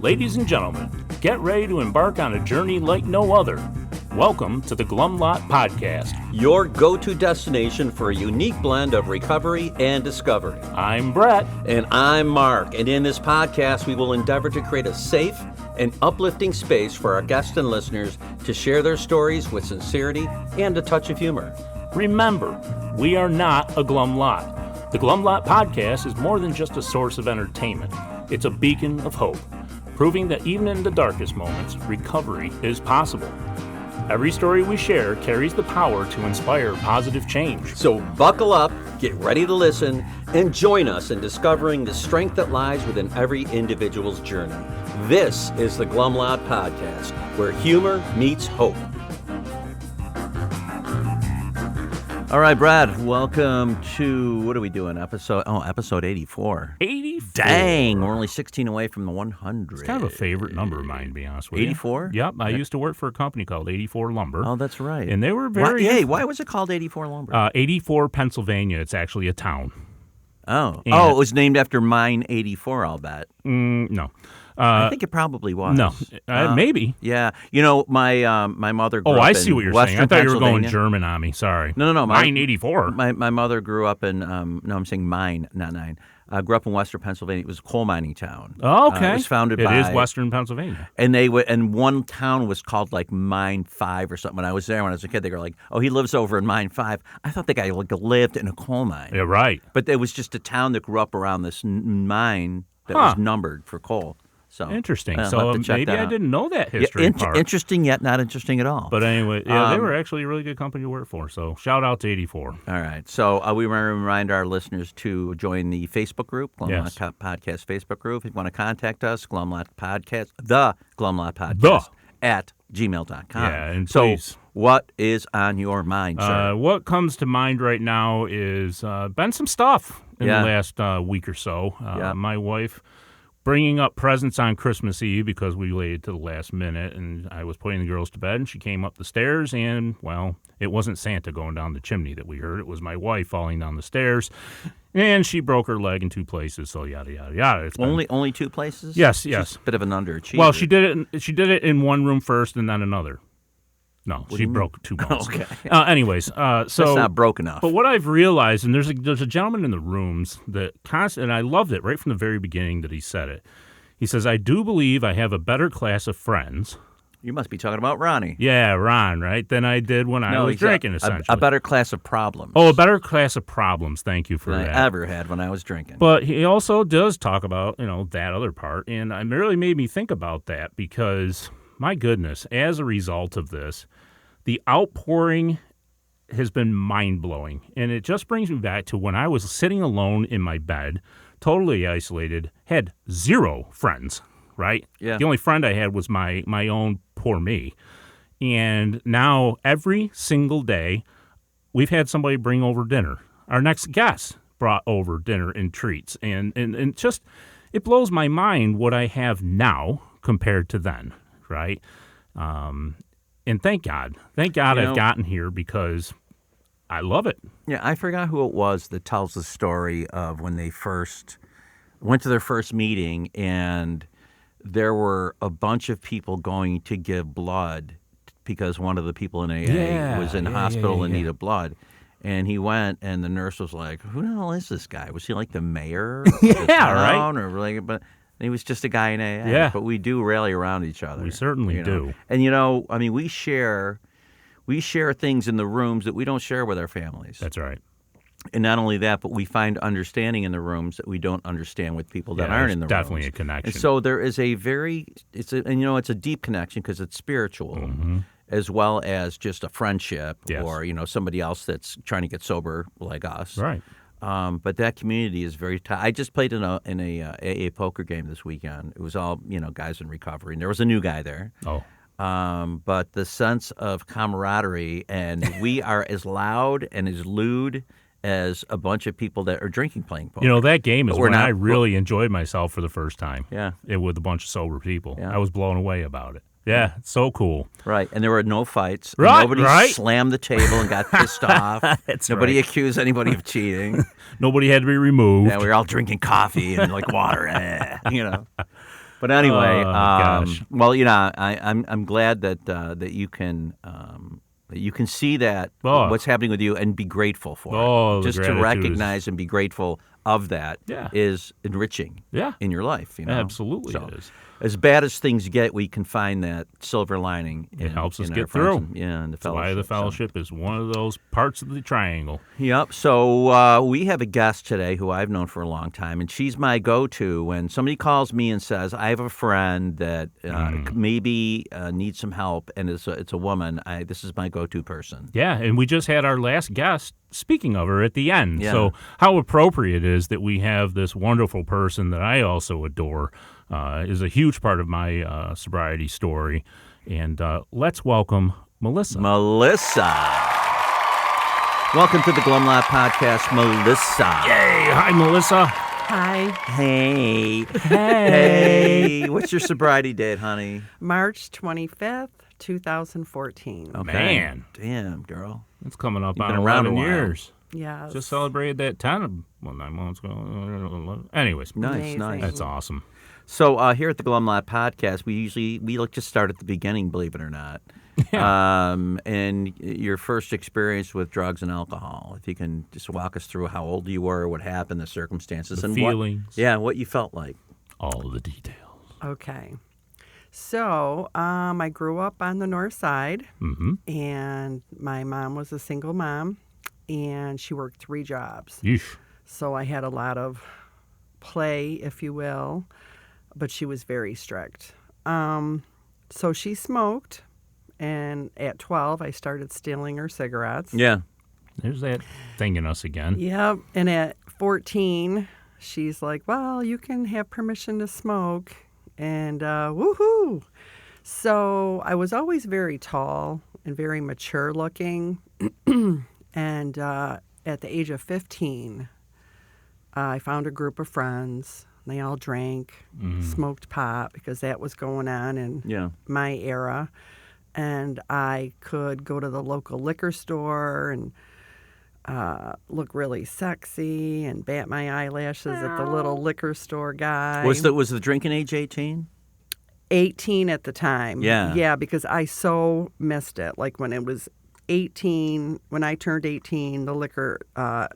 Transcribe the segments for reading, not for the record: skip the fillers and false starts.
Ladies and gentlemen, get ready to embark on a journey like no other. Welcome to the Glum Lot Podcast, your go-to destination for a unique blend of recovery and discovery. I'm Brett. And I'm Mark. And in this podcast, we will endeavor to create a safe and uplifting space for our guests and listeners to share their stories with sincerity and a touch of humor. Remember, we are not a Glum Lot. The Glum Lot Podcast is more than just a source of entertainment. It's a beacon of hope, proving that even in the darkest moments, recovery is possible. Every story we share carries the power to inspire positive change. So buckle up, get ready to listen, and join us in discovering the strength that lies within every individual's journey. This is the Glum Lot Podcast, where humor meets hope. All right, Brad, welcome to, what are we doing, episode 84. 84? Dang, we're only 16 away from the 100. It's kind of a favorite number of mine, to be honest with you. 84? Yep, I used to work for a company called 84 Lumber. Oh, that's right. And they were very... Why was it called 84 Lumber? 84, Pennsylvania. It's actually a town. Oh, it was named after Mine 84, I'll bet. No. I think it probably was. No, maybe. Yeah. You know, my mother grew up in I see what you're saying. I thought you were going German on me. Sorry. No. Mine 84. My mother grew up in, I'm saying mine, not nine. Grew up in Western Pennsylvania. It was a coal mining town. Oh, okay. It was founded by... It is Western Pennsylvania. And and one town was called like Mine 5 or something. When I was there when I was a kid, they were like, oh, he lives over in Mine 5. I thought the guy lived in a coal mine. Yeah, right. But it was just a town that grew up around this mine that was numbered for coal. So interesting. So maybe I didn't know that history part. Interesting yet not interesting at all. But anyway, yeah, they were actually a really good company to work for. So shout out to 84. All right. So we want to remind our listeners to join the Facebook group, Glum Lot Podcast Facebook group. If you want to contact us, Glum Lot Podcast, the Glum Lot Podcast at gmail.com. Yeah, and please. What is on your mind, sir? What comes to mind right now is been some stuff in the last week or so. My wife bringing up presents on Christmas Eve because we waited to the last minute, and I was putting the girls to bed, and she came up the stairs, and, well, it wasn't Santa going down the chimney that we heard. It was my wife falling down the stairs, and she broke her leg in two places, so yada, yada, yada. Only two places? Yes. She's a bit of an underachiever. Well, she did it in one room first and then another. No, she broke two bones. Okay. Anyways, so that's not broke enough. But what I've realized, and there's a gentleman in the rooms that and I loved it right from the very beginning that he said it. He says, "I do believe I have a better class of friends." You must be talking about Ronnie. Yeah, Ron, right? Than I did when I was drinking, essentially. A better class of problems. Oh, a better class of problems. Thank you for that. I ever had when I was drinking. But he also does talk about, that other part, and it really made me think about that because, my goodness, as a result of this, the outpouring has been mind-blowing, and it just brings me back to when I was sitting alone in my bed, totally isolated, had zero friends, right? Yeah. The only friend I had was my own poor me. And now every single day, we've had somebody bring over dinner. Our next guest brought over dinner and treats, and just, it blows my mind what I have now compared to then, right? And thank God I've gotten here because I love it. Yeah, I forgot who it was that tells the story of when they first went to their first meeting and there were a bunch of people going to give blood because one of the people in AA was in hospital in need of blood. And he went, and the nurse was like, "Who the hell is this guy? Was he like the mayor of the town, right? Or like, but he was just a guy in AA." Yeah. But we do rally around each other. We certainly do. And we share things in the rooms that we don't share with our families. That's right. And not only that, but we find understanding in the rooms that we don't understand with people that aren't in the rooms. Definitely a connection. And so there is it's a deep connection because it's spiritual, as well as just a friendship or somebody else that's trying to get sober like us. Right. But that community is very tight. I just played in a AA poker game this weekend. It was all guys in recovery, and there was a new guy there. Oh. But the sense of camaraderie, and we are as loud and as lewd as a bunch of people that are playing poker. That game is when I really enjoyed myself for the first time. Yeah. With a bunch of sober people. Yeah. I was blown away about it. Yeah, it's so cool. Right, and there were no fights. Right, Nobody slammed the table and got pissed off. Nobody right. accused anybody of cheating. Nobody had to be removed. Yeah, we were all drinking coffee and water, But anyway, gosh. well, I'm glad that you can see that what's happening with you and be grateful for it. The Just to gratitude recognize and be grateful of that Yeah. is enriching Yeah. in your life. Absolutely So, it is. as bad as things get, we can find that silver lining. It helps us in our get friends through. and the That's why the fellowship is one of those parts of the triangle. Yep. So we have a guest today who I've known for a long time, and she's my go-to when somebody calls me and says, "I have a friend that maybe needs some help," and it's a woman. This is my go-to person. Yeah, and we just had our last guest, speaking of her, at the end. Yeah. So how appropriate it is that we have this wonderful person that I also adore, is a huge part of my sobriety story. And let's welcome Melissa. Melissa. Welcome to the Glum Lot Podcast, Melissa. Yay! Hi, Melissa. Hi. Hey. Hey. What's your sobriety date, honey? March 25th, 2014. Okay. Man. Damn, girl. It's coming up You've on been around a 11 while. years. Yes. Just celebrated that 9 months ago. Anyways, Nice, Amazing. nice. that's awesome. So here at the Glum Lot Podcast, we like to start at the beginning, believe it or not. And your first experience with drugs and alcohol. If you can just walk us through how old you were, what happened, the circumstances, The and feelings. what you felt like. All the details. Okay. So I grew up on the north side, and my mom was a single mom, and she worked 3 jobs. Yeesh. So I had a lot of play, if you will, but she was very strict. So she smoked, and at 12, I started stealing her cigarettes. Yeah. There's that thing in us again. Yep. And at 14, she's like, well, you can have permission to smoke. And woohoo. So I was always very tall and very mature looking. And at the age of 15, I found a group of friends. They all drank, smoked pot because that was going on in my era. And I could go to the local liquor store and look really sexy and bat my eyelashes at the little liquor store guy. Was the drinking age 18? 18 at the time. Yeah. Yeah, because I so missed it. Like when it was 18, when I turned 18, the liquor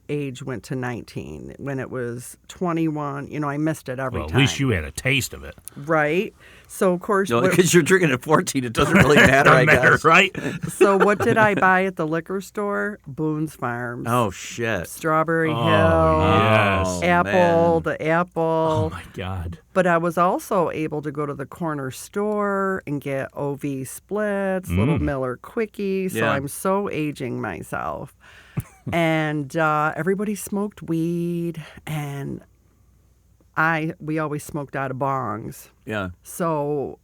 age went to 19. When it was 21, I missed it every Well, time. at least you had a taste of it. Right? So, of course... No, because you're drinking at 14, it doesn't really matter, I guess. Right? So what did I buy at the liquor store? Boone's Farms. Oh, shit. Strawberry Hill. yes. Apple, Man. the apple. Oh, my God. But I was also able to go to the corner store and get OV splits, Little Miller Quickies. So Yeah. I'm so aging myself. And everybody smoked weed, and we always smoked out of bongs. Yeah. So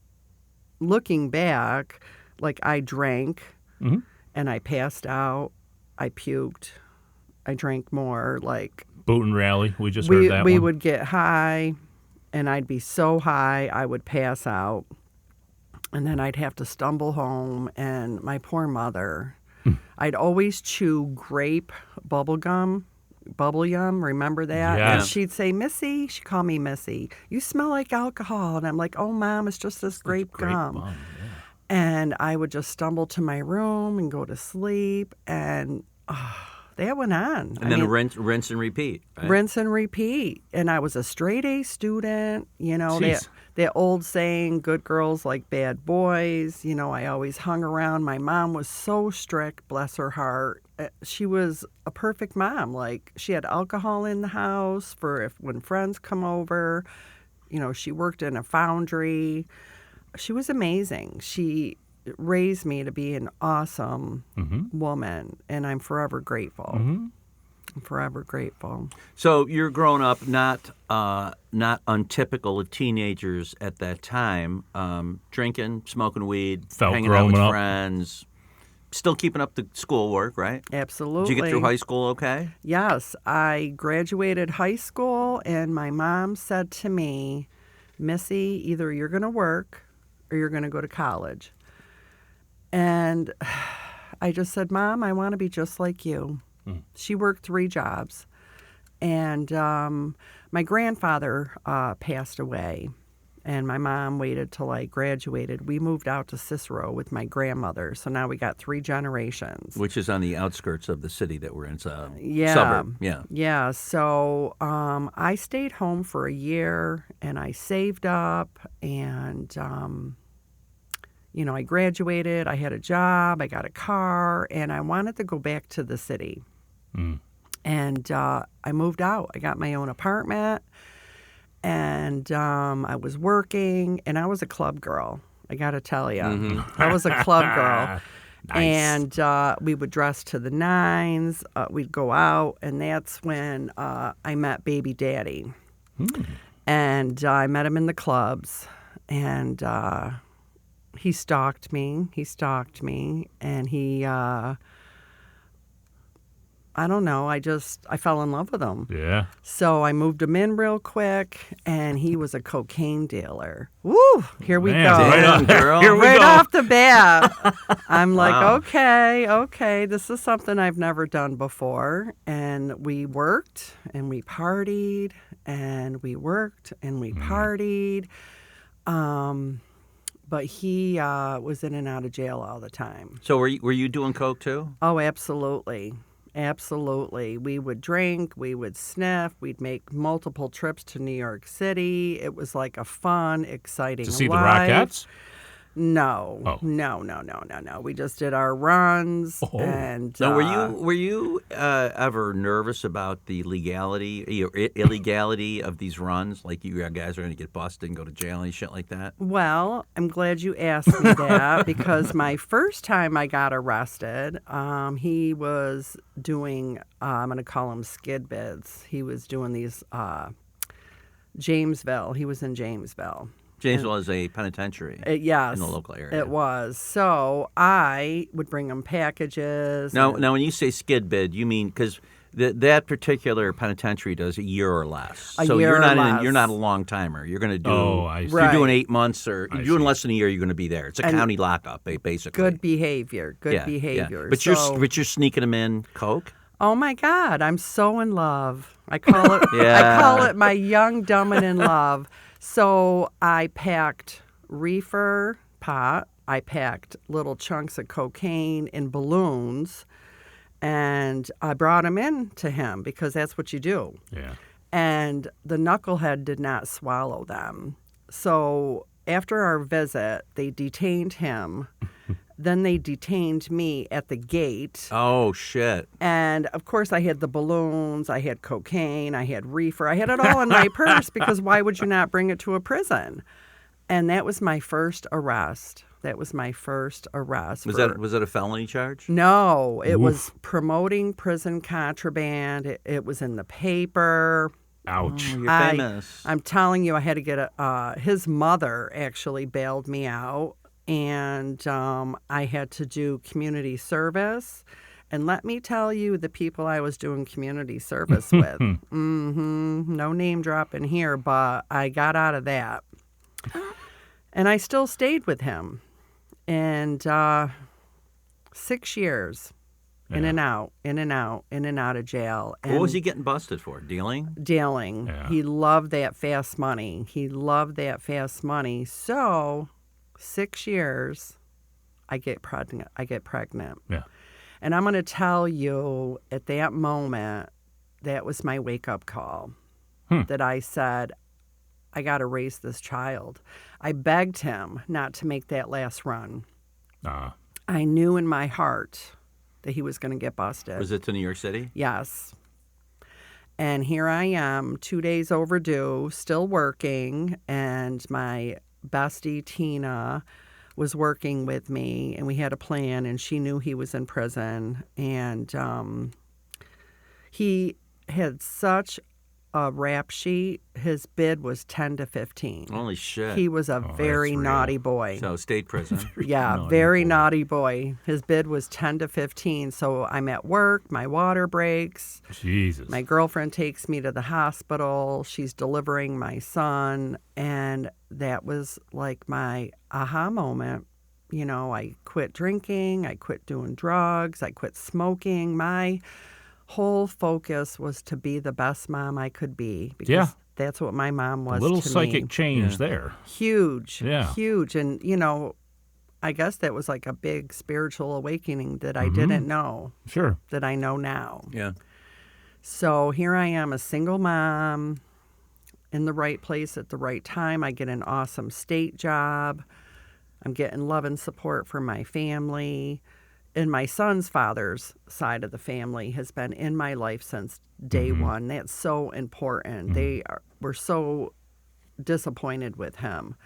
looking back, like I drank and I passed out, I puked, I drank more. Like Boot and rally. We just heard that we one. would get high, and I'd be so high I would pass out, and then I'd have to stumble home. And my poor mother, I'd always chew grape bubble yum. Remember that? Yeah. And she'd say, Missy, she called me Missy, you smell like alcohol. And I'm like, oh, Mom, it's just this grape gum. Bum, And I would just stumble to my room and go to sleep, and that went on. And then rinse and repeat. Right? Rinse and repeat. And I was a straight A student. Jeez. That old saying, good girls like bad boys. I always hung around. My mom was so strict, bless her heart. She was a perfect mom. Like, she had alcohol in the house for when friends come over. She worked in a foundry. She was amazing. She raised me to be an awesome woman, and I'm forever grateful. I'm forever grateful. So you're growing up not untypical of teenagers at that time, drinking, smoking weed, Felt hanging out with grown up. friends, still keeping up the schoolwork, right? Absolutely. Did you get through high school okay? Yes, I graduated high school, and my mom said to me, Missy, either you're going to work or you're going to go to college. And I just said, Mom, I want to be just like you. She worked 3 jobs. And my grandfather passed away. and my mom waited till I graduated. We moved out to Cicero with my grandmother, so now we got 3 generations. Which is on the outskirts of the city that we're in. Yeah. Suburb. Yeah. Yeah. So I stayed home for a year, and I saved up, and I graduated. I had a job. I got a car, and I wanted to go back to the city. And I moved out. I got my own apartment, and I was working, and I was a club girl. I got to tell you, I was a club girl. Nice. And we would dress to the nines. We'd go out, and that's when I met Baby Daddy. And I met him in the clubs, and he stalked me. And he, I don't know, I fell in love with him. Yeah. So I moved him in real quick, and he was a cocaine dealer. Woo! Here we Man, go. Right on, girl. Here we Right go. off the bat. I'm like, Wow. okay, this is something I've never done before. And we worked, and we partied, and we worked, and we partied. But he was in and out of jail all the time. So were you doing coke too? Oh, absolutely. Absolutely. We would drink, we would sniff, we'd make multiple trips to New York City. It was like a fun, exciting To see life. the Rockettes? No. Oh. No. We just did our runs. Oh. And Now, were you ever nervous about the legality, illegality of these runs? Like you guys are going to get busted and go to jail and shit like that? Well, I'm glad you asked me that because my first time I got arrested, he was doing, I'm going to call them skid bids. He was doing these, Jamesville. He was in Jamesville. Jamesville is a penitentiary Yes. in the local area. It was. So I would bring him packages. Now, when you say skid bid, you mean because that particular penitentiary does a year or less. A so year you're or not less. you're not a long timer. You're going to do. Oh, I see. You're Right. doing 8 months or you're doing see. less than a year. You're going to be there. It's a And county lockup, basically. Good behavior. Good Yeah, behavior. yeah. But So- you're sneaking them in coke. Oh my God, I'm so in love. I call it Yeah. I call it my young, dumb, and in love. So I packed reefer pot. I packed little chunks of cocaine in balloons, and I brought them in to him because that's what you do. Yeah. And the knucklehead did not swallow them. So after our visit, they detained him. Then they detained me at the gate. Oh shit! And of course, I had the balloons, I had cocaine, I had reefer, I had it all in my purse because why would you not bring it to a prison? And that was my first arrest. Was it a felony charge? No, it Oof. was promoting prison contraband. It was in the paper. Ouch. You're famous. I'm telling you, I had to get his mother actually bailed me out, and I had to do community service. And let me tell you, the people I was doing community service with, no name dropping here, but I got out of that. And I still stayed with him. And 6 years, in and out of jail. And What was he getting busted for? Dealing? dealing. Yeah. He loved that fast money. So 6 years, I get pregnant. Yeah. And I'm going to tell you, at that moment, that was my wake-up call. That I said, I got to raise this child. I begged him not to make that last run. I knew in my heart that he was going to get busted. Was it to New York City? Yes. And here I am, 2 days overdue, still working, and my bestie, Tina, was working with me, and we had a plan, and she knew he was in prison. And he had such a rap sheet. His bid was 10 to 15. Holy shit! He was a very that's real. naughty boy. So state prison. Yeah, Naughty very boy. naughty boy. His bid was 10 to 15. So I'm at work, my water breaks. Jesus. My girlfriend takes me to the hospital. She's delivering my son. And that was like my aha moment. You know, I quit drinking. I quit doing drugs. I quit smoking. My whole focus was to be the best mom I could be. Because Yeah. That's what my mom was A little to psychic me. change there. Huge. Yeah. Huge. And, I guess that was like a big spiritual awakening that I didn't know, Sure. that I know now. Yeah. So here I am, a single mom, in the right place at the right time. I get an awesome state job. I'm getting love and support from my family. And my son's father's side of the family has been in my life since day one. That's so important. Were so disappointed with him.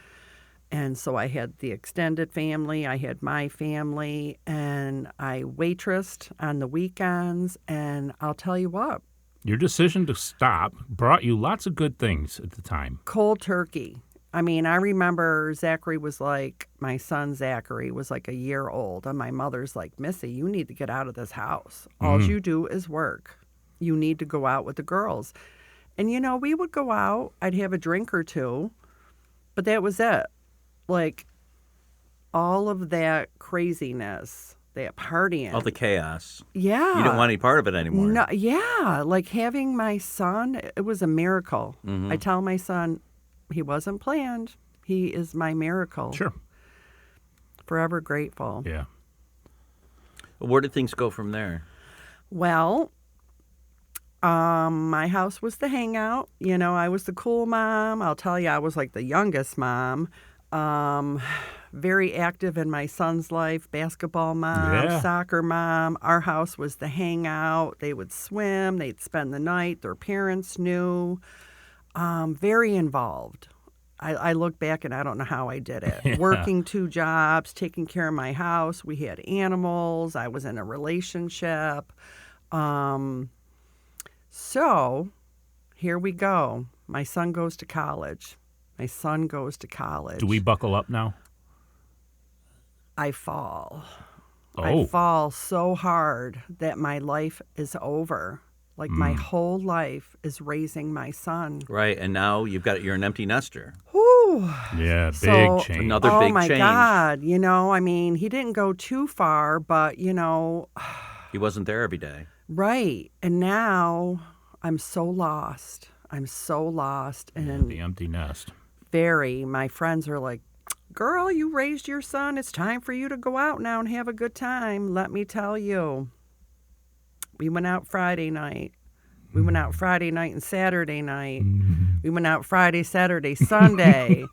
And so I had the extended family, I had my family, and I waitressed on the weekends. And I'll tell you what, Your decision to stop brought you lots of good things at the time. cold turkey. I mean, I remember Zachary was like, my son Zachary was like a year old. And my mother's like, Missy, you need to get out of this house. All you do is work. You need to go out with the girls. And, we would go out. I'd have a drink or two. But that was it. Like, all of that craziness, that partying. All the chaos. Yeah. You didn't want any part of it anymore. No, yeah. Like having my son, it was a miracle. I tell my son, he wasn't planned. He is my miracle. Sure. Forever grateful. Yeah. Where did things go from there? Well, my house was the hangout. I was the cool mom. I'll tell you, I was like the youngest mom. Very active in my son's life, basketball mom, soccer mom. Our house was the hangout. They would swim. They'd spend the night. Their parents knew. Very involved. I look back and I don't know how I did it. Yeah. Working 2 jobs, taking care of my house. We had animals. I was in a relationship. So here we go. My son goes to college. Do we buckle up now? I fall. Oh. I fall so hard that my life is over. Like my whole life is raising my son. Right, and now you're an empty nester. Whew. Yeah, big So- change. Another Oh big my change. God. I mean, he didn't go too far, but He wasn't there every day. right. And now I'm so lost. And The empty nest. my friends are like, girl, you raised your son. It's time for you to go out now and have a good time. Let me tell you. We went out Friday night. We went out Friday night and Saturday night. We went out Friday, Saturday, Sunday.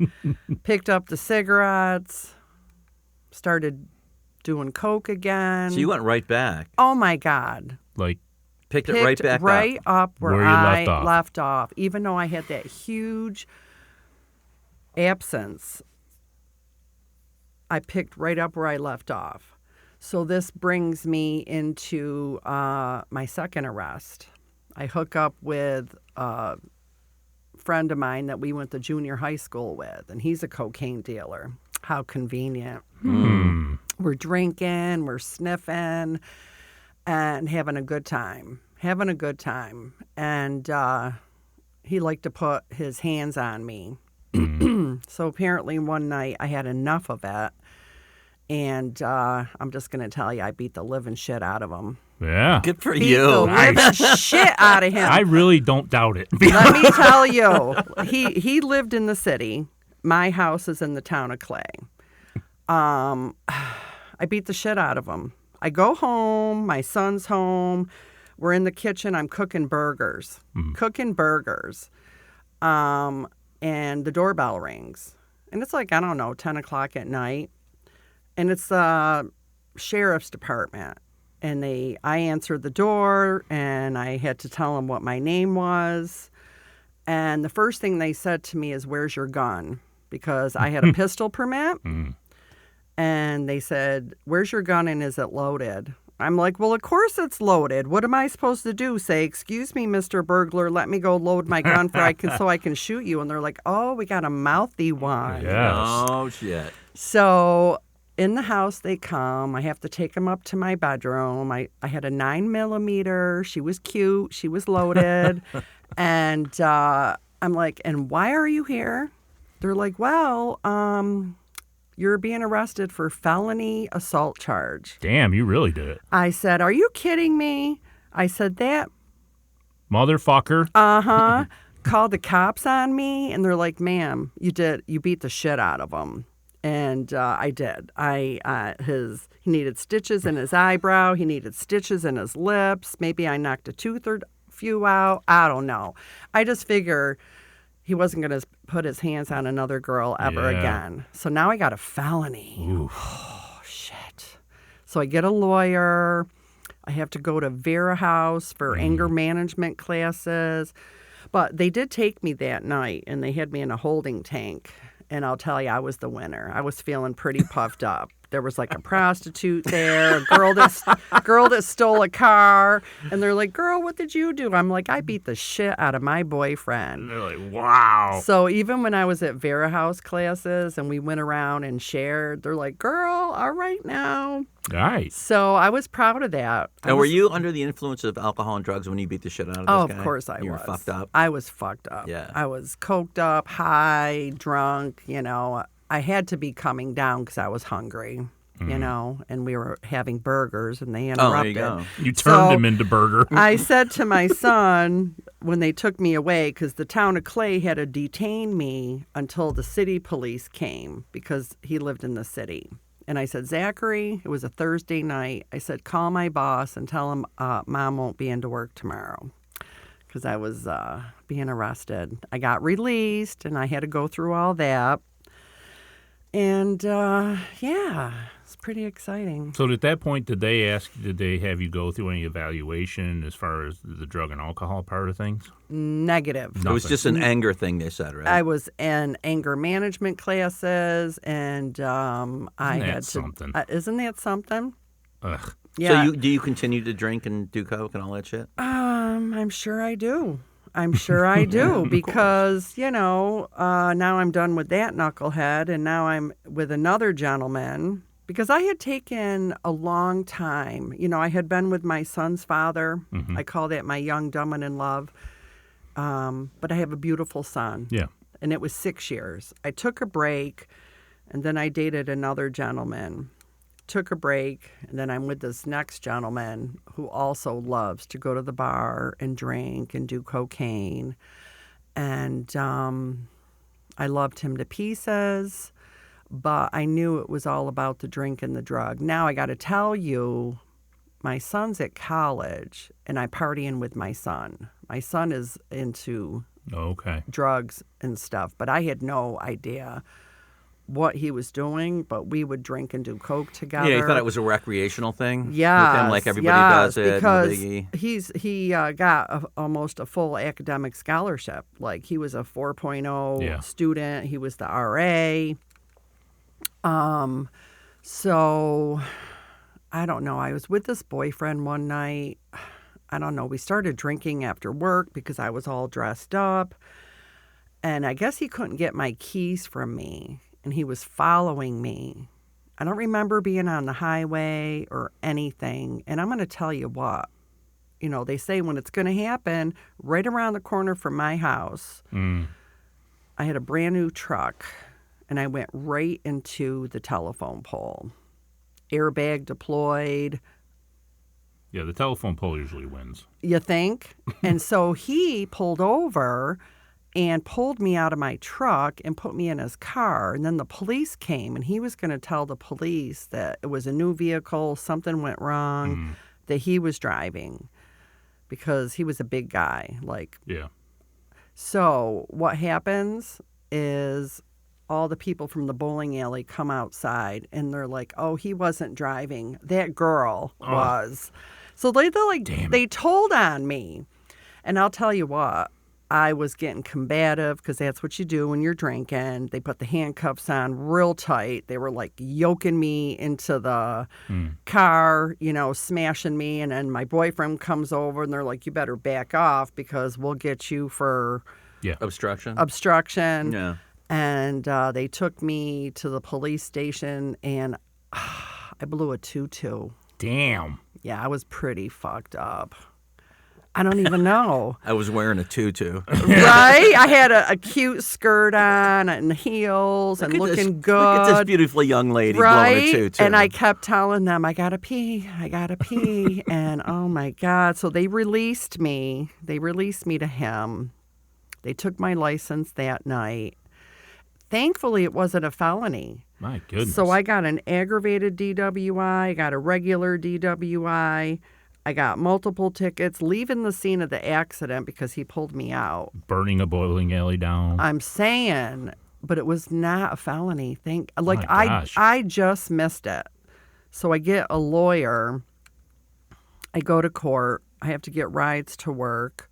Picked up the cigarettes. Started doing coke again. So you went right back. Oh, my God. Like, Picked it right back right up. up where Where you I left off. Even though I had that huge absence, I picked right up where I left off. So this brings me into my second arrest. I hook up with a friend of mine that we went to junior high school with, and he's a cocaine dealer. How convenient. We're drinking, we're sniffing, and having a good time. And he liked to put his hands on me. So apparently one night I had enough of it. And I'm just going to tell you, I beat the living shit out of him. yeah. Good for Beat the you. living shit out of him. I really don't doubt it. Let me tell you, he lived in the city. My house is in the town of Clay. I beat the shit out of him. I go home. My son's home. We're in the kitchen. I'm cooking burgers. And the doorbell rings. And it's like, I don't know, 10 o'clock at night. And it's the sheriff's department. And I answered the door, and I had to tell them what my name was. And the first thing they said to me is, where's your gun? Because I had a pistol permit. And they said, where's your gun and is it loaded? I'm like, well, of course it's loaded. What am I supposed to do? Say, excuse me, Mr. Burglar, let me go load my gun so I can shoot you. And they're like, oh, we got a mouthy one. Yes. Oh, shit. So in the house they come. I have to take them up to my bedroom. I had a 9mm. She was cute. She was loaded. And I'm like, and why are you here? They're like, well, you're being arrested for felony assault charge. Damn, you really did it. I said, are you kidding me? I said, that Motherfucker. called the cops on me, and they're like, "Ma'am, you beat the shit out of him." And I did. He needed stitches in his eyebrow. He needed stitches in his lips. Maybe I knocked a tooth or few out. I don't know. I just figure he wasn't going to put his hands on another girl ever again. So now I got a felony. Oof. Oh, shit. So I get a lawyer. I have to go to Vera House for anger management classes. But they did take me that night, and they had me in a holding tank. And I'll tell you, I was the winner. I was feeling pretty puffed up. There was like a prostitute there, a girl that stole a car. And they're like, "Girl, what did you do?" I'm like, "I beat the shit out of my boyfriend." And they're like, wow. So even when I was at Vera House classes and we went around and shared, they're like, "Girl, all right now." Nice. So I was proud of that. Now, were you under the influence of alcohol and drugs when you beat the shit out of this guy? Of course I was. You were fucked up? I was fucked up. Yeah. I was coked up, high, drunk, I had to be coming down because I was hungry, and we were having burgers, and they interrupted. Oh, there you go. You turned him into burger. I said to my son when they took me away, because the town of Clay had to detain me until the city police came because he lived in the city. And I said, "Zachary," it was a Thursday night, I said, "call my boss and tell him Mom won't be into work tomorrow," because I was being arrested. I got released, and I had to go through all that. And, it's pretty exciting. So at that point, did they have you go through any evaluation as far as the drug and alcohol part of things? Negative. It was just an anger thing, they said, right? I was in anger management classes, and I had to. Something? Isn't that something? Ugh. Yeah. So do you continue to drink and do coke and all that shit? I'm sure I do. Because, now I'm done with that knucklehead, and now I'm with another gentleman. Because I had taken a long time. I had been with my son's father. Mm-hmm. I call that my young, dumb, and in love. But I have a beautiful son. Yeah. And it was 6 years. I took a break, and then I dated another gentleman. Took a break, and then I'm with this next gentleman who also loves to go to the bar and drink and do cocaine. And I loved him to pieces, but I knew it was all about the drink and the drug. Now I got to tell you, my son's at college, and I'm partying with my son. My son is into drugs and stuff, but I had no idea what he was doing, but we would drink and do coke together. Yeah, you thought it was a recreational thing? Yeah, with him, like everybody does it. Because no biggie. he got almost a full academic scholarship. Like he was a 4.0 student. He was the RA. So I don't know. I was with this boyfriend one night. I don't know. We started drinking after work because I was all dressed up, and I guess he couldn't get my keys from me. And he was following me. I don't remember being on the highway or anything. And I'm going to tell you what. They say when it's going to happen, right around the corner from my house, I had a brand new truck, and I went right into the telephone pole. Airbag deployed. Yeah, the telephone pole usually wins. You think? And so he pulled over and pulled me out of my truck and put me in his car. And then the police came, and he was going to tell the police that it was a new vehicle, something went wrong, that he was driving because he was a big guy. Yeah. So what happens is all the people from the bowling alley come outside, and they're like, "Oh, he wasn't driving. That girl was." So they told on me. And I'll tell you what. I was getting combative because that's what you do when you're drinking. They put the handcuffs on real tight. They were like yoking me into the car, smashing me. And then my boyfriend comes over, and they're like, "You better back off because we'll get you for obstruction. Yeah. And they took me to the police station, and I blew a 2-2. Damn. Yeah, I was pretty fucked up. I don't even know. I was wearing a tutu. Right? I had a cute skirt on and heels and looking good. Look at this beautiful young lady blowing a tutu. And I kept telling them, I gotta pee. And oh my God. So they released me. They released me to him. They took my license that night. Thankfully, it wasn't a felony. My goodness. So I got an aggravated DWI, I got a regular DWI, I got multiple tickets, leaving the scene of the accident because he pulled me out. Burning a bowling alley down. I'm saying, but it was not a felony. My gosh. I just missed it. So I get a lawyer. I go to court. I have to get rides to work.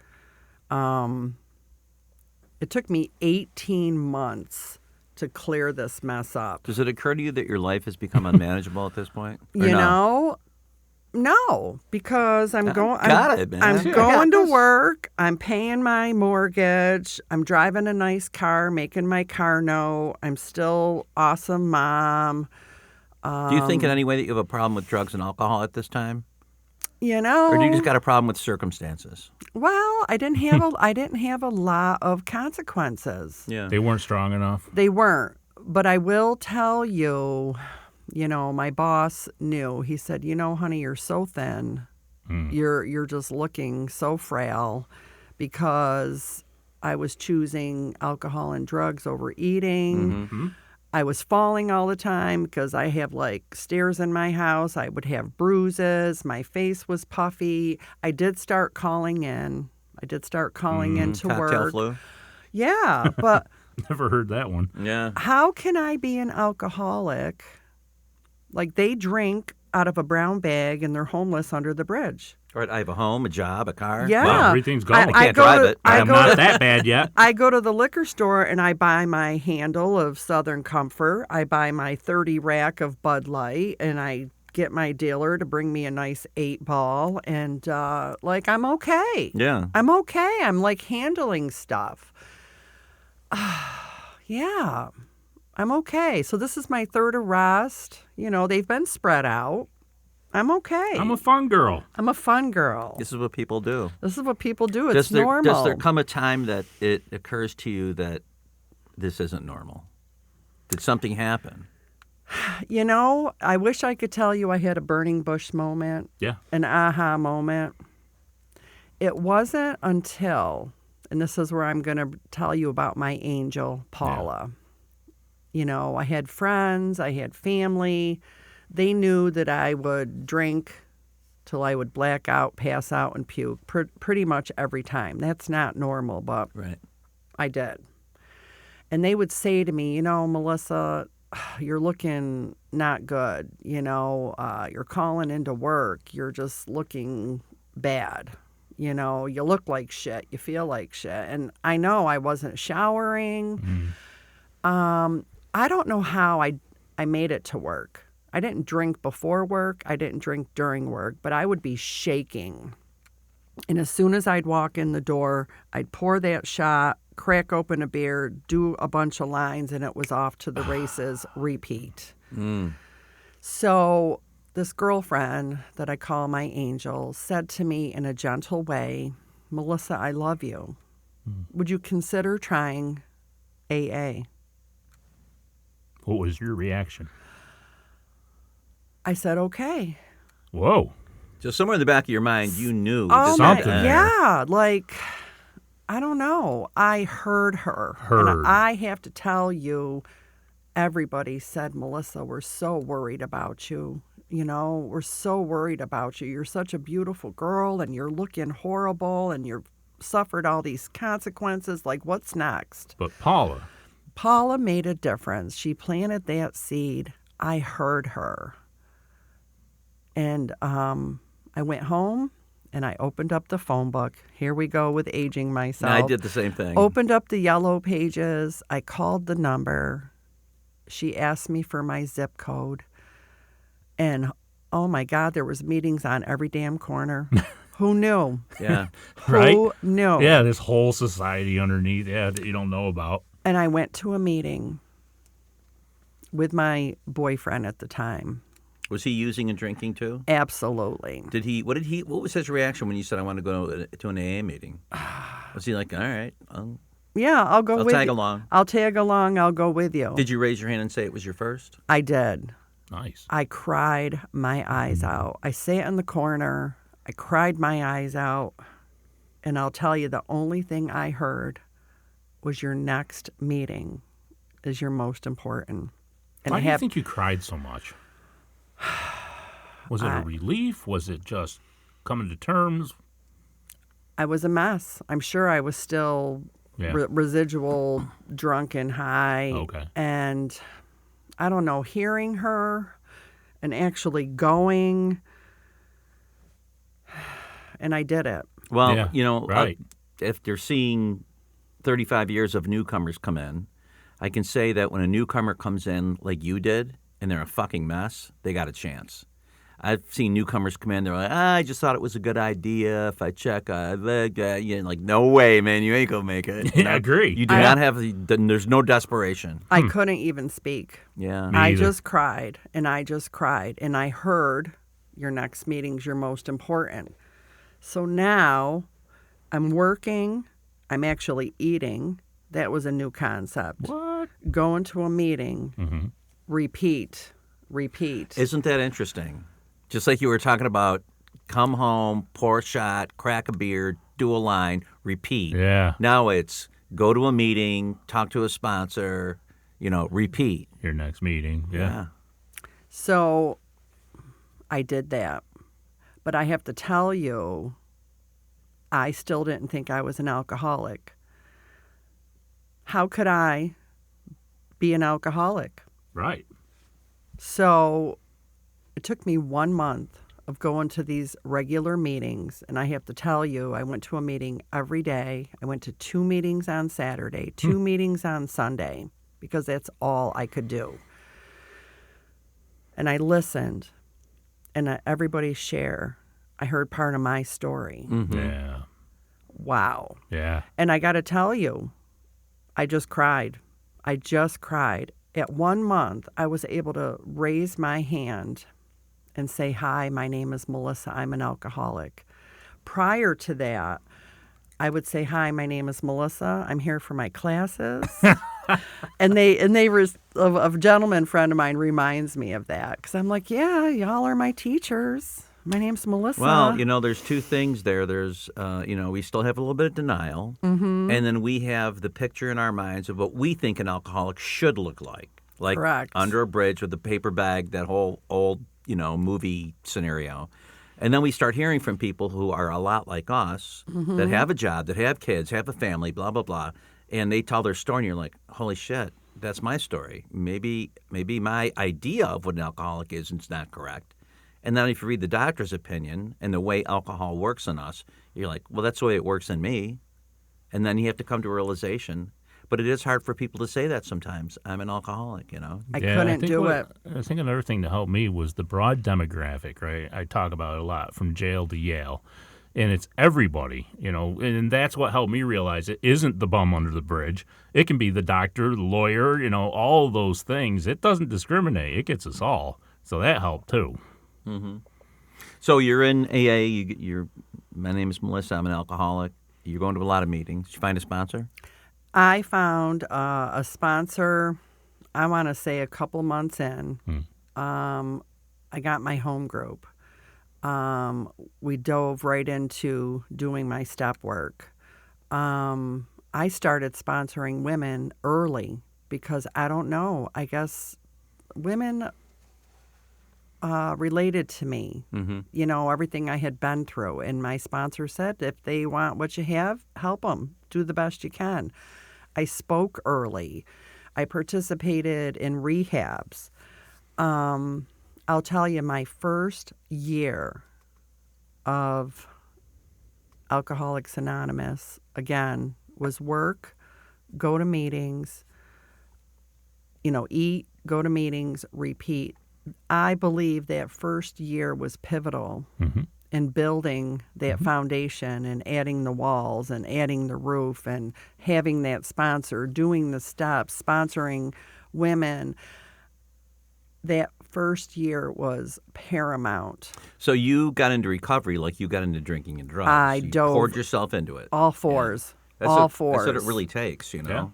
It took me 18 months to clear this mess up. Does it occur to you that your life has become unmanageable at this point? Or You no? know, no, because I'm going. got it, man. I'm Yeah. going to work. I'm paying my mortgage. I'm driving a nice car, making my car note. I'm still awesome mom. Do you think in any way that you have a problem with drugs and alcohol at this time? You know, Or do you just got a problem with circumstances? well, I didn't have a lot of consequences. Yeah. They weren't strong enough. They weren't. But I will tell you, my boss knew. He said, honey, you're so thin. You're just looking so frail, because I was choosing alcohol and drugs over eating. Mm-hmm. I was falling all the time because I have stairs in my house. I would have bruises. My face was puffy. I did start calling in. into Cocktail work. flu? Yeah, but Never heard that one. Yeah. how can I be an alcoholic? They drink out of a brown bag and they're homeless under the bridge. All right, I have a home, a job, a car. Yeah. Wow, everything's going. I can't drive it. I'm not that bad yet. I go to the liquor store and I buy my handle of Southern Comfort. I buy my 30 rack of Bud Light, and I get my dealer to bring me a nice 8-ball. And I'm okay. Yeah. I'm okay. I'm handling stuff. Yeah, I'm okay. So this is my third arrest. They've been spread out. I'm okay. I'm a fun girl. I'm a fun girl. This is what people do. This is what people do. It's normal. Does there come a time that it occurs to you that this isn't normal? Did something happen? I wish I could tell you I had a burning bush moment, Yeah. an aha moment. It wasn't until, and this is where I'm going to tell you about my angel, Paula. I had friends, I had family. They knew that I would drink till I would black out, pass out, and puke pretty much every time. That's not normal, but Right. I did. And they would say to me, Melissa, you're looking not good. You're calling into work. You're just looking bad. You look like shit. You feel like shit. And I know I wasn't showering. I don't know how I made it to work. I didn't drink before work. I didn't drink during work, but I would be shaking. And as soon as I'd walk in the door, I'd pour that shot, crack open a beer, do a bunch of lines, and it was off to the races, repeat. So this girlfriend that I call my angel said to me in a gentle way, Melissa, I love you. Would you consider trying AA? What was your reaction? I said, okay. Whoa. So somewhere in the back of your mind, you knew Oh, this my, something there. yeah. I don't know. I heard her. Heard. And I have to tell you, everybody said, Melissa, we're so worried about you. We're so worried about you. You're such a beautiful girl, and you're looking horrible, and you've suffered all these consequences. What's next? But Paula made a difference. She planted that seed. I heard her. And I went home and I opened up the phone book. Here we go with aging myself. I did the same thing. Opened up the yellow pages. I called the number. She asked me for my zip code. And oh my God, there was meetings on every damn corner. Who knew? Yeah. Right? Who knew? yeah, this whole society underneath, that you don't know about. And I went to a meeting with my boyfriend at the time. Was he using and drinking too? Absolutely. What was his reaction when you said, I want to go to an AA meeting? Was he like, all right, Yeah, I'll go I'll with you. tag along. I'll tag along. I'll go with you. Did you raise your hand and say it was your first? I did. Nice. I cried my eyes out. I sat in the corner. I cried my eyes out. And I'll tell you, the only thing I heard was your next meeting is your most important. And Why do you think you cried so much? Was it a relief? Was it just coming to terms? I was a mess. I'm sure I was still residual drunk and high. Okay. And I don't know, hearing her and actually going, and I did it. Well, Yeah, you know, right. If they're seeing 35 years of newcomers come in, I can say that when a newcomer comes in like you did and they're a fucking mess, they got a chance. I've seen newcomers come in, they're like, I just thought it was a good idea if I check, like, no way, man, you ain't gonna make it. I agree. You do not have, there's no desperation. I couldn't even speak. Yeah. Me I either. just cried, and I just cried, and I heard your next meeting's your most important. So now I'm working, I'm actually eating. That was a new concept. What? Going to a meeting, repeat. Isn't that interesting? Just like you were talking about, come home, pour a shot, crack a beer, do a line, repeat. Yeah. Now it's go to a meeting, talk to a sponsor, repeat. Your next meeting. Yeah. So I did that. But I have to tell you, I still didn't think I was an alcoholic. How could I be an alcoholic? Right. So it took me 1 month of going to these regular meetings. And I have to tell you, I went to a meeting every day. I went to 2 meetings on Saturday, 2 meetings on Sunday, because that's all I could do. And I listened, and everybody's share, I heard part of my story. Yeah. Wow. Yeah. And I got to tell you, I just cried. At 1 month, I was able to raise my hand and say, hi, my name is Melissa. I'm an alcoholic. Prior to that, I would say, hi, my name is Melissa. I'm here for my classes. and a gentleman friend of mine reminds me of that, because I'm like, yeah, y'all are my teachers. My name's Melissa. Well, there's 2 things there. There's, we still have a little bit of denial. And then we have the picture in our minds of what we think an alcoholic should look like. Like Correct. under a bridge with a paper bag, that whole old, movie scenario. And then we start hearing from people who are a lot like us, that have a job, that have kids, have a family, blah, blah, blah. And they tell their story, and you're like, holy shit, that's my story. Maybe my idea of what an alcoholic is not correct. And then if you read the doctor's opinion and the way alcohol works in us, you're like, well, that's the way it works in me. And then you have to come to a realization. But it is hard for people to say that sometimes. I'm an alcoholic, I couldn't do it. I think another thing to help me was the broad demographic, right? I talk about it a lot, from jail to Yale. And it's everybody, and that's what helped me realize it isn't the bum under the bridge. It can be the doctor, the lawyer, all those things. It doesn't discriminate. It gets us all. So that helped too. Mm-hmm. So you're in AA. My name is Melissa. I'm an alcoholic. You're going to a lot of meetings. Did you find a sponsor? I found a sponsor, I want to say a couple months in. I got my home group. We dove right into doing my step work. I started sponsoring women early because I don't know. I guess women related to me, everything I had been through. And my sponsor said, if they want what you have, help them. Do the best you can. I spoke early. I participated in rehabs. I'll tell you, my first year of Alcoholics Anonymous, again, was work, go to meetings, eat, go to meetings, repeat. I believe that first year was pivotal in building that foundation and adding the walls and adding the roof and having that sponsor, doing the steps, sponsoring women. That first year was paramount. So you got into recovery like you got into drinking and drugs. You poured yourself into it. All fours. Yeah. All fours. That's what it really takes, Yeah.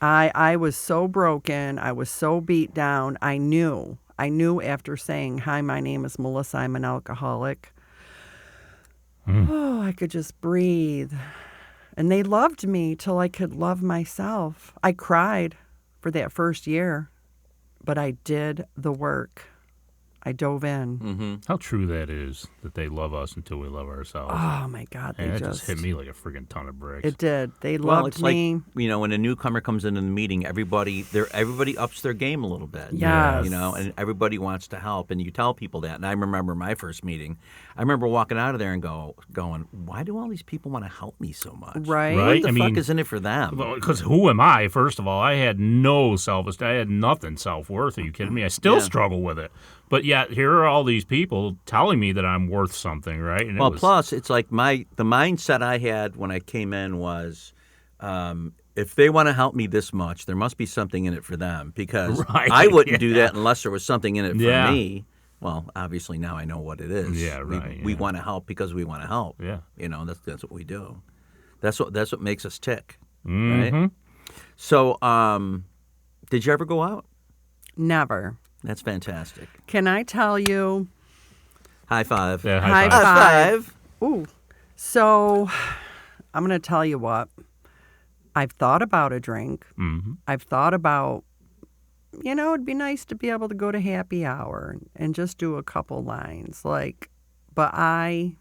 I was so broken. I was so beat down. I knew after saying, hi, my name is Melissa, I'm an alcoholic. Oh, I could just breathe. And they loved me till I could love myself. I cried for that first year, but I did the work. I dove in. How true that is, that they love us until we love ourselves. Oh, my God. And that just hit me like a friggin' ton of bricks. It did. They Well, loved it's me. like, when a newcomer comes into the meeting, everybody ups their game a little bit. Yes. And everybody wants to help, and you tell people that. And I remember my first meeting. I remember walking out of there and going, why do all these people want to help me so much? Right? Right? What the fuck is in it for them? Because who am I, first of all? I had no self-esteem. I had nothing self-worth. Are you kidding me? I still struggle with it. But yet, here are all these people telling me that I'm worth something, right? And Plus, it's like the mindset I had when I came in was, if they want to help me this much, there must be something in it for them, because I wouldn't do that unless there was something in it for me. Well, obviously now I know what it is. Yeah, right. We want to help because we want to help. Yeah. That's what we do. That's what makes us tick. Mm-hmm. Right? So, did you ever go out? Never. That's fantastic. Can I tell you? High five. Yeah, High high five. five. Ooh. So, I'm going to tell you what. I've thought about a drink. Mm-hmm. I've thought about, it'd be nice to be able to go to happy hour and just do a couple lines. But I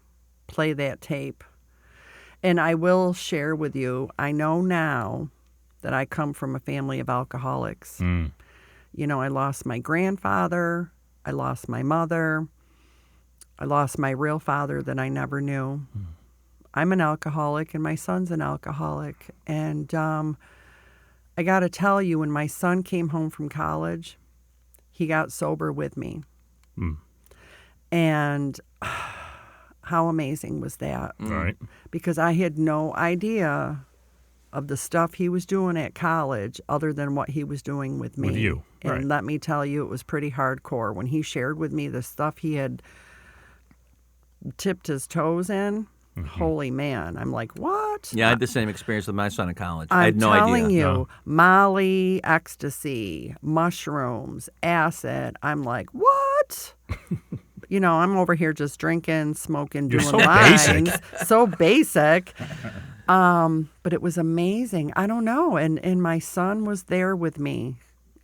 play that tape. And I will share with you, I know now that I come from a family of alcoholics. Mm. I lost my grandfather. I lost my mother. I lost my real father that I never knew. Mm. I'm an alcoholic, and my son's an alcoholic. And I got to tell you, when my son came home from college, he got sober with me. Mm. And how amazing was that? Right. Because I had no idea of the stuff he was doing at college other than what he was doing with me. With you. And right. let me tell you, it was pretty hardcore. When he shared with me the stuff he had tipped his toes in, holy man, I'm like, what? Yeah, I had the same experience with my son in college. I had no I'm idea. telling you, No. Molly, ecstasy, mushrooms, acid. I'm like, what? I'm over here just drinking, smoking, You're doing so lines. basic. So basic. But it was amazing. I don't know. And my son was there with me,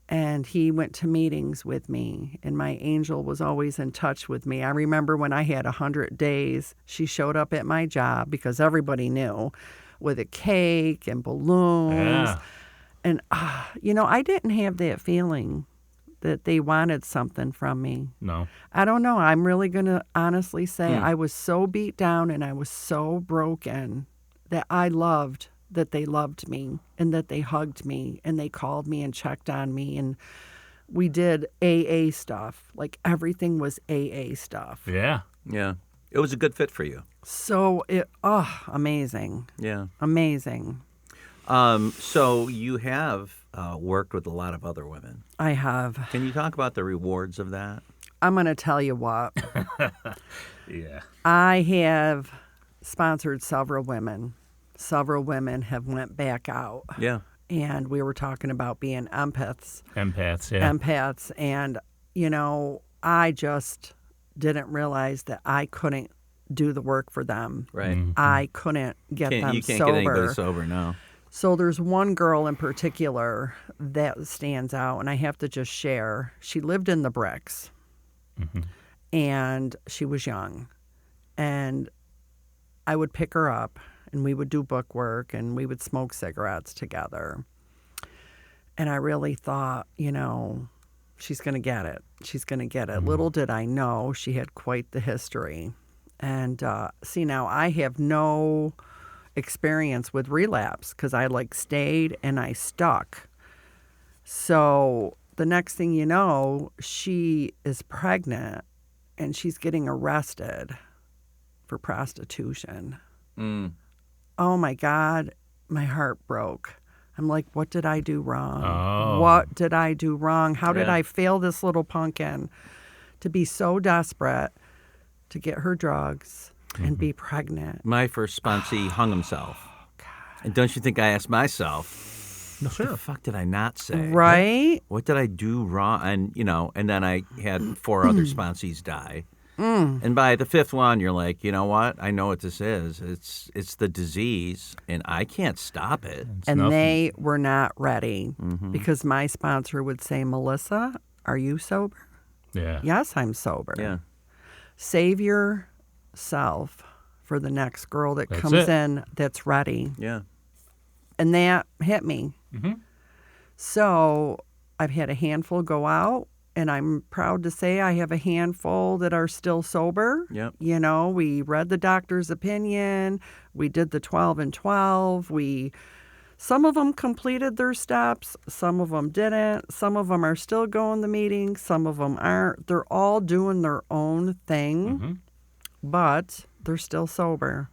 and he went to meetings with me, and my angel was always in touch with me. I remember when I had 100 days, she showed up at my job, because everybody knew, with a cake and balloons. Yeah. And, I didn't have that feeling that they wanted something from me. No. I don't know. I'm really going to honestly say I was so beat down and I was so broken that I loved that they loved me and that they hugged me and they called me and checked on me. And we did AA stuff. Like, everything was AA stuff. Yeah. Yeah. It was a good fit for you. So, amazing. Yeah. Amazing. So you have worked with a lot of other women. I have. Can you talk about the rewards of that? I'm going to tell you what. Yeah. I have sponsored several women. Several women have went back out. Yeah. And we were talking about being empaths. Empaths, yeah. Empaths. And, I just didn't realize that I couldn't do the work for them. Right. Mm-hmm. I couldn't get them You can't sober. get anybody sober, no. So there's one girl in particular that stands out, and I have to just share. She lived in the bricks, and she was young. And I would pick her up, and we would do book work, and we would smoke cigarettes together. And I really thought, she's going to get it. She's going to get it. Little did I know she had quite the history. And see, now I have no experience with relapse because I stayed and I stuck. So the next thing you know, she is pregnant and she's getting arrested for prostitution. Mm. Oh my God, my heart broke. I'm like, what did I do wrong? Oh. What did I do wrong? How did Yeah. I fail this little pumpkin to be so desperate to get her drugs and be pregnant? My first sponsee hung himself. And don't you think I asked myself, No, what sure. the fuck did I not say? Right? What did I do wrong? And, and then I had 4 other sponsees die. And by the fifth one, you're like, you know what? I know what this is. It's the disease, and I can't stop it. And nothing. they were not ready because my sponsor would say, Melissa, are you sober? Yeah. Yes, I'm sober. Yeah. Save yourself for the next girl that That's comes it. in that's ready. Yeah. And that hit me. Mm-hmm. So I've had a handful go out, and I'm proud to say I have a handful that are still sober. Yep. You know, we read the doctor's opinion. We did the 12 and 12. Some of them completed their steps. Some of them didn't. Some of them are still going to meetings. Some of them aren't. They're all doing their own thing, but they're still sober.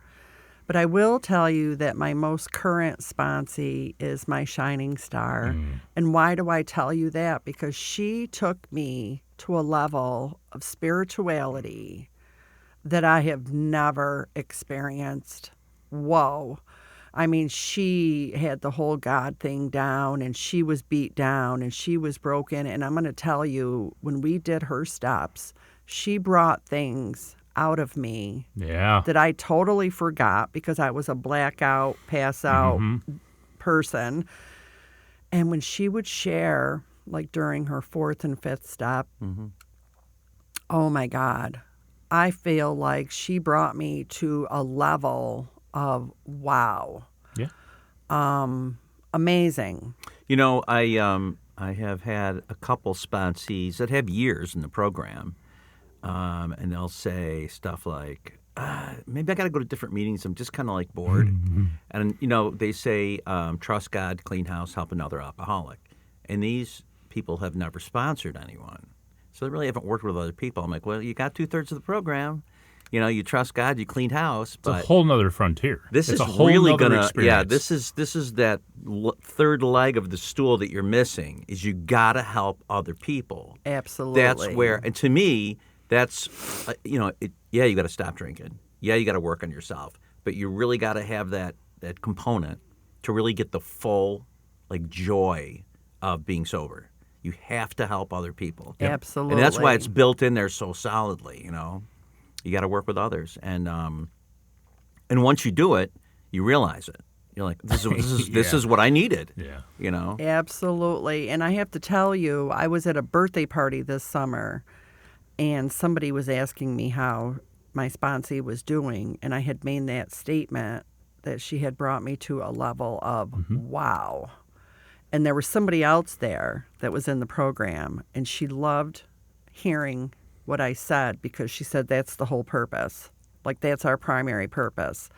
But I will tell you that my most current sponsee is my shining star. And why do I tell you that? Because she took me to a level of spirituality that I have never experienced. Whoa. I mean, she had the whole God thing down, and she was beat down, and she was broken. And I'm going to tell you, when we did her steps, she brought things out of me Yeah. that I totally forgot because I was a blackout, pass out person. And when she would share, like during her fourth and fifth step, oh my God, I feel like she brought me to a level of wow. Yeah. Amazing. You know, I have had a couple sponsees that have years in the program, and they'll say stuff like, maybe I got to go to different meetings. I'm just kind of like bored. And, you know, they say, trust God, clean house, help another alcoholic. And these people have never sponsored anyone. So they really haven't worked with other people. I'm like, well, you got 2/3 of the program. You know, you trust God, you clean house. It's a But whole nother frontier. this it's is a whole really nother gonna, experience. this is that third leg of the stool that you're missing. Is you gotta help other people. Absolutely. That's where, and to me, that's, you know, you got to stop drinking. Yeah, you got to work on yourself, but you really got to have that component to really get the full, like, joy of being sober. You have to help other people. Absolutely. And that's why it's built in there so solidly. You know, you got to work with others, and once you do it, you realize it. You're like, this is what I needed. Yeah. You know. Absolutely. And I have to tell you, I was at a birthday party this summer, and somebody was asking me how my sponsee was doing, and I had made that statement that she had brought me to a level of wow. And there was somebody else there that was in the program, and she loved hearing what I said because she said that's the whole purpose. Like, that's our primary purpose.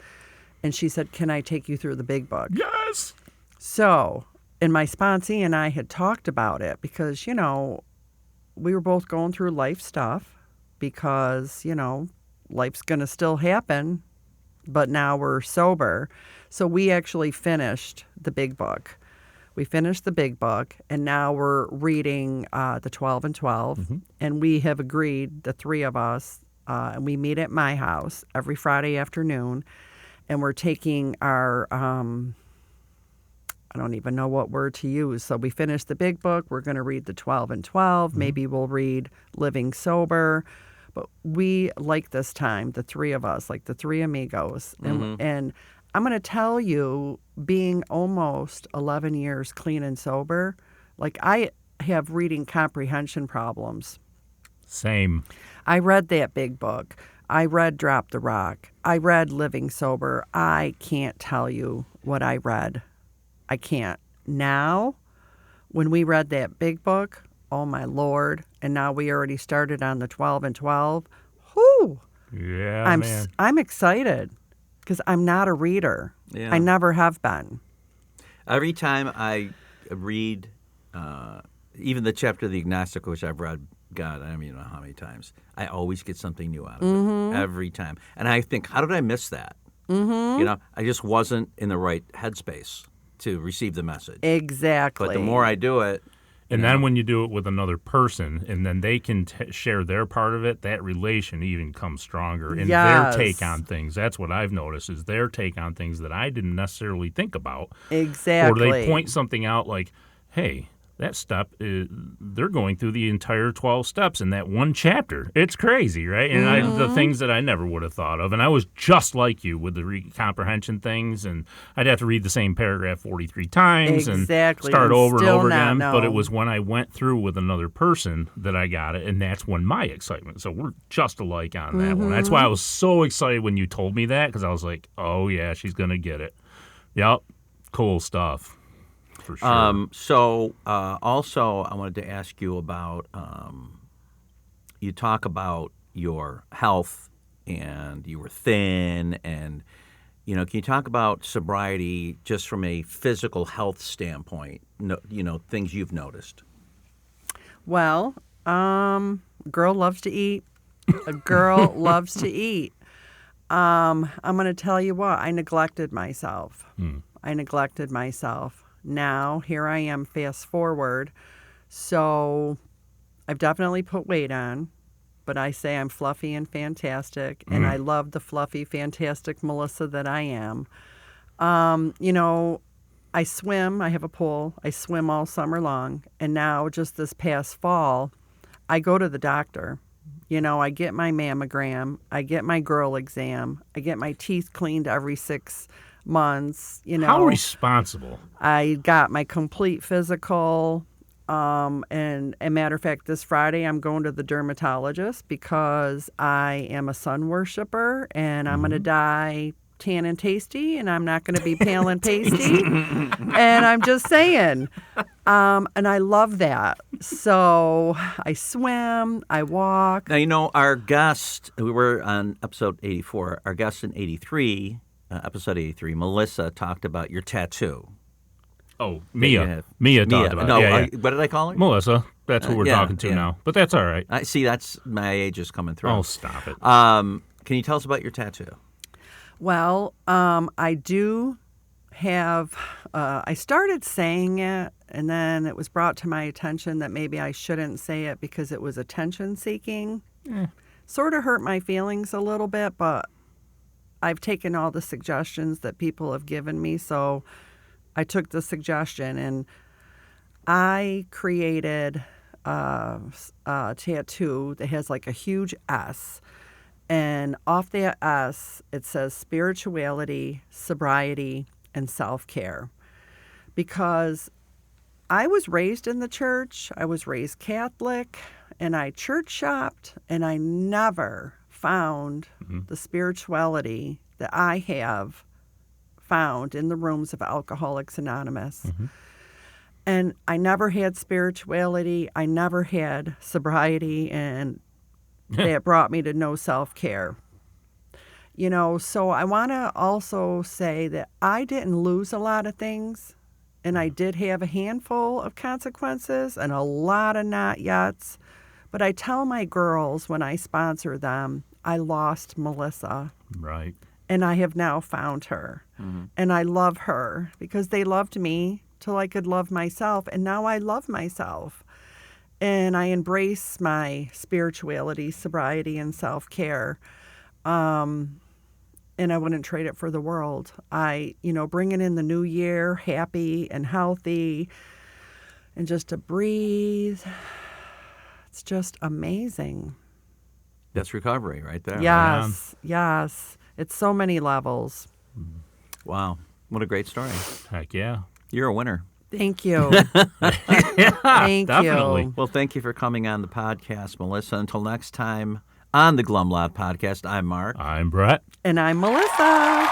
And she said, can I take you through the big book? Yes. So, and my sponsee and I had talked about it because, you know, we were both going through life stuff because, you know, life's going to still happen, but now we're sober. So we actually finished the big book. We finished the big book, and now we're reading the 12 and 12, and we have agreed, the three of us, and we meet at my house every Friday afternoon, and we're taking our, I don't even know what word to use. So we finished the big book. We're going to read the 12 and 12. Maybe we'll read Living Sober. But we like this time, the three of us, like the three amigos. And I'm going to tell you, being almost 11 years clean and sober, like I have reading comprehension problems. Same. I read that big book. I read Drop the Rock. I read Living Sober. I can't tell you what I read. I can't. Now, when we read that big book, oh my Lord, and now we already started on the 12 and 12. Whoo! Yeah, man. I'm excited because I'm not a reader. Yeah. I never have been. Every time I read, even the chapter of the agnostic, which I've read, God, I don't even know how many times, I always get something new out of it. Every time. And I think, how did I miss that? You know, I just wasn't in the right headspace to receive the message. Exactly. But the more I do it, And then when you do it with another person, and then they can share their part of it, that relation even comes stronger. And their take on things, that's what I've noticed, is their take on things that I didn't necessarily think about. Exactly. Or they point something out like, hey, that step is, they're going through the entire 12 steps in that one chapter. It's crazy, right? And the things that I never would have thought of. And I was just like you with the comprehension things, and I'd have to read the same paragraph 43 times and start over and over again. But it was when I went through with another person that I got it, and that's when my excitement. So we're just alike on that one. That's why I was so excited when you told me that, because I was like, oh, yeah, she's going to get it. Yep, cool stuff. For sure. Also, I wanted to ask you about, you talk about your health and you were thin and, can you talk about sobriety just from a physical health standpoint, things you've noticed? Well, girl loves to eat. A girl loves to eat. I'm going to tell you what, I neglected myself. Now, here I am, fast forward. So I've definitely put weight on, but I say I'm fluffy and fantastic, and I love the fluffy, fantastic Melissa that I am. I swim. I have a pool. I swim all summer long. And now, just this past fall, I go to the doctor. I get my mammogram. I get my girl exam. I get my teeth cleaned every 6 months. How responsible. I got my complete physical. And a matter of fact, this Friday I'm going to the dermatologist because I am a sun worshiper and I'm going to die tan and tasty, and I'm not going to be pale and pasty. And I'm just saying. And I love that. So I swim, I walk. Now, our guest, we were on episode 84, our guest in 83, episode 83, Melissa, talked about your tattoo. Oh, Mia. Mia talked about it. No, Yeah. What did I call her? Melissa. That's who we're talking to now. But that's all right. I see, that's my age is coming through. Oh, stop it. Can you tell us about your tattoo? Well, I do have, I started saying it, and then it was brought to my attention that maybe I shouldn't say it because it was attention-seeking. Sort of hurt my feelings a little bit, but I've taken all the suggestions that people have given me, so I took the suggestion, and I created a tattoo that has like a huge S. And off that S, it says spirituality, sobriety, and self-care. Because I was raised in the church, I was raised Catholic, and I church shopped, and I never found the spirituality that I have found in the rooms of Alcoholics Anonymous. And I never had spirituality, I never had sobriety, and that brought me to no self-care. So I want to also say that I didn't lose a lot of things, and I did have a handful of consequences and a lot of not yets. But I tell my girls when I sponsor them, I lost Melissa. Right. And I have now found her. And I love her because they loved me till I could love myself, and now I love myself. And I embrace my spirituality, sobriety, and self-care. And I wouldn't trade it for the world. Bringing in the new year, happy and healthy, and just to breathe, it's just amazing. That's recovery right there. Yes. It's so many levels. Wow. What a great story. Heck yeah. You're a winner. Thank you. Thank definitely. You. Well, thank you for coming on the podcast, Melissa. Until next time on the Glum Lot Podcast, I'm Mark. I'm Brett. And I'm Melissa.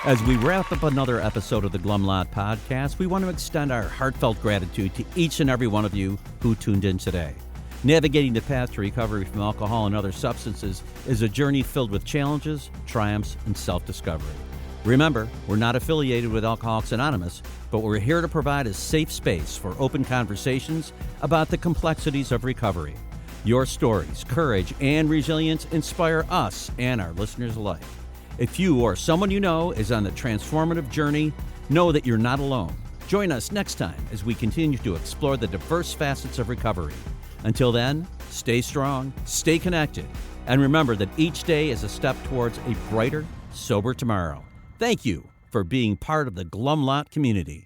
As we wrap up another episode of the Glum Lot Podcast, we want to extend our heartfelt gratitude to each and every one of you who tuned in today. Navigating the path to recovery from alcohol and other substances is a journey filled with challenges, triumphs, and self-discovery. Remember, we're not affiliated with Alcoholics Anonymous, but we're here to provide a safe space for open conversations about the complexities of recovery. Your stories, courage, and resilience inspire us and our listeners alike. If you or someone you know is on the transformative journey, know that you're not alone. Join us next time as we continue to explore the diverse facets of recovery. Until then, stay strong, stay connected, and remember that each day is a step towards a brighter, sober tomorrow. Thank you for being part of the Glum Lot community.